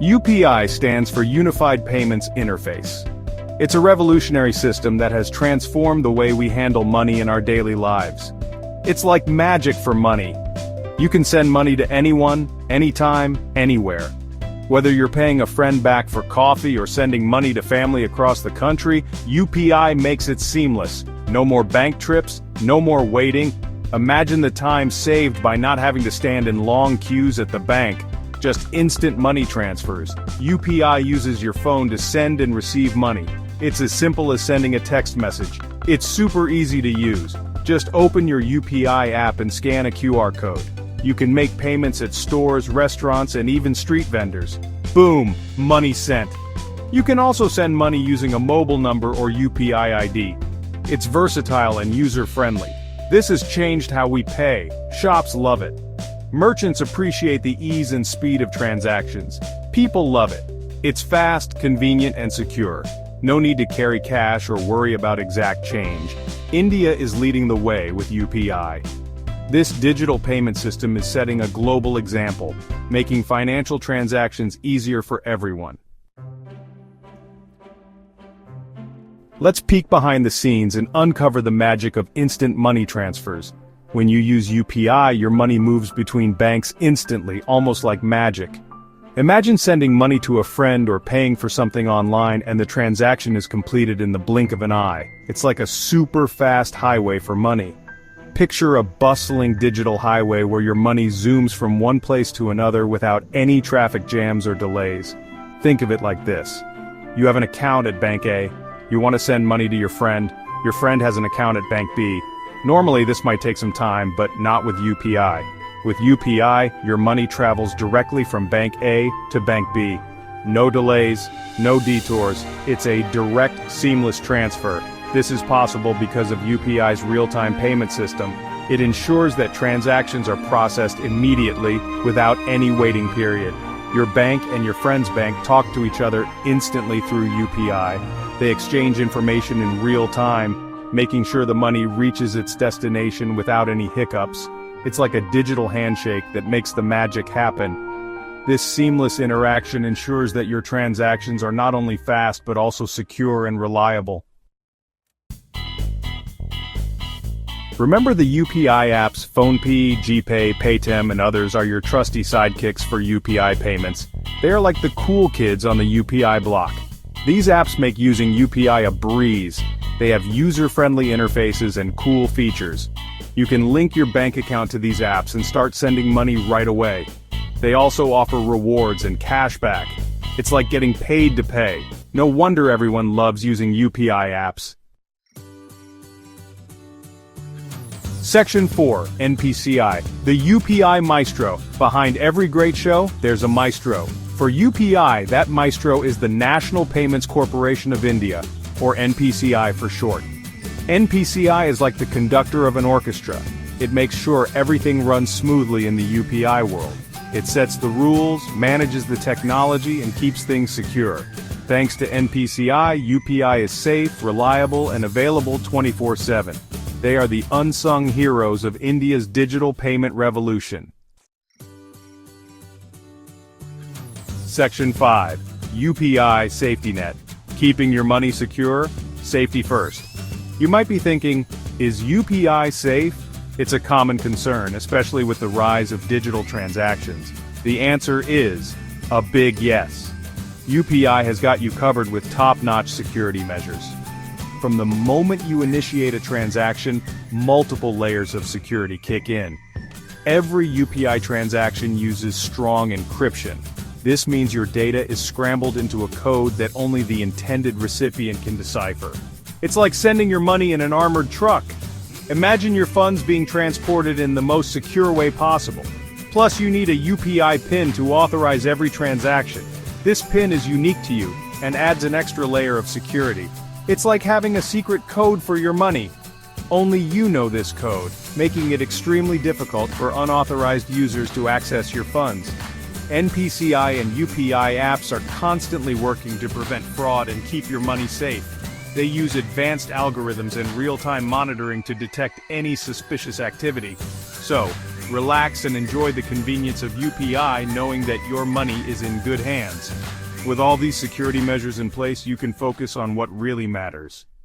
UPI stands for Unified Payments Interface. It's a revolutionary system that has transformed the way we handle money in our daily lives. It's like magic for money. You can send money to anyone, anytime, anywhere. Whether you're paying a friend back for coffee or sending money to family across the country, UPI makes it seamless. No more bank trips, no more waiting. Imagine the time saved by not having to stand in long queues at the bank. Just instant money transfers. UPI uses your phone to send and receive money. It's as simple as sending a text message. It's super easy to use. Just open your UPI app and scan a QR code. You can make payments at stores, restaurants, and even street vendors. Boom, money sent. You can also send money using a mobile number or UPI ID. It's versatile and user-friendly. This has changed how we pay. Shops love it. Merchants appreciate the ease and speed of transactions. People love it. It's fast, convenient, and secure. No need to carry cash or worry about exact change. India is leading the way with UPI. This digital payment system is setting a global example, making financial transactions easier for everyone. Let's peek behind the scenes and uncover the magic of instant money transfers. When you use UPI, your money moves between banks instantly, almost like magic. Imagine sending money to a friend or paying for something online and the transaction is completed in the blink of an eye. It's like a super fast highway for money. Picture a bustling digital highway where your money zooms from one place to another without any traffic jams or delays. Think of it like this. You have an account at Bank A. You want to send money to your friend. Your friend has an account at Bank B. Normally this might take some time, but not with UPI. With UPI, your money travels directly from Bank A to Bank B. No delays, no detours, it's a direct, seamless transfer. This is possible because of UPI's real-time payment system. It ensures that transactions are processed immediately, without any waiting period. Your bank and your friend's bank talk to each other instantly through UPI. They exchange information in real time, making sure the money reaches its destination without any hiccups. It's like a digital handshake that makes the magic happen. This seamless interaction ensures that your transactions are not only fast but also secure and reliable. Remember the UPI apps PhonePe, GPay, Paytm, and others are your trusty sidekicks for UPI payments. They are like the cool kids on the UPI block. These apps make using UPI a breeze. They have user-friendly interfaces and cool features. You can link your bank account to these apps and start sending money right away. They also offer rewards and cashback. It's like getting paid to pay. No wonder everyone loves using UPI apps. Section 4, NPCI, the UPI Maestro. Behind every great show, there's a maestro. For UPI, that maestro is the National Payments Corporation of India, or NPCI for short. NPCI is like the conductor of an orchestra. It makes sure everything runs smoothly in the UPI world. It sets the rules, manages the technology, and keeps things secure. Thanks to NPCI, UPI is safe, reliable, and available 24/7. They are the unsung heroes of India's digital payment revolution. Section 5. UPI Safety Net. Keeping your money secure, safety first. You might be thinking, is UPI safe? It's a common concern, especially with the rise of digital transactions. The answer is a big yes. UPI has got you covered with top-notch security measures. From the moment you initiate a transaction, multiple layers of security kick in. Every UPI transaction uses strong encryption. This means your data is scrambled into a code that only the intended recipient can decipher. It's like sending your money in an armored truck. Imagine your funds being transported in the most secure way possible. Plus, you need a UPI PIN to authorize every transaction. This PIN is unique to you and adds an extra layer of security. It's like having a secret code for your money. Only you know this code, making it extremely difficult for unauthorized users to access your funds. NPCI and UPI apps are constantly working to prevent fraud and keep your money safe. They use advanced algorithms and real-time monitoring to detect any suspicious activity. So, Relax and enjoy the convenience of UPI knowing that your money is in good hands. With all these security measures in place, you can focus on what really matters.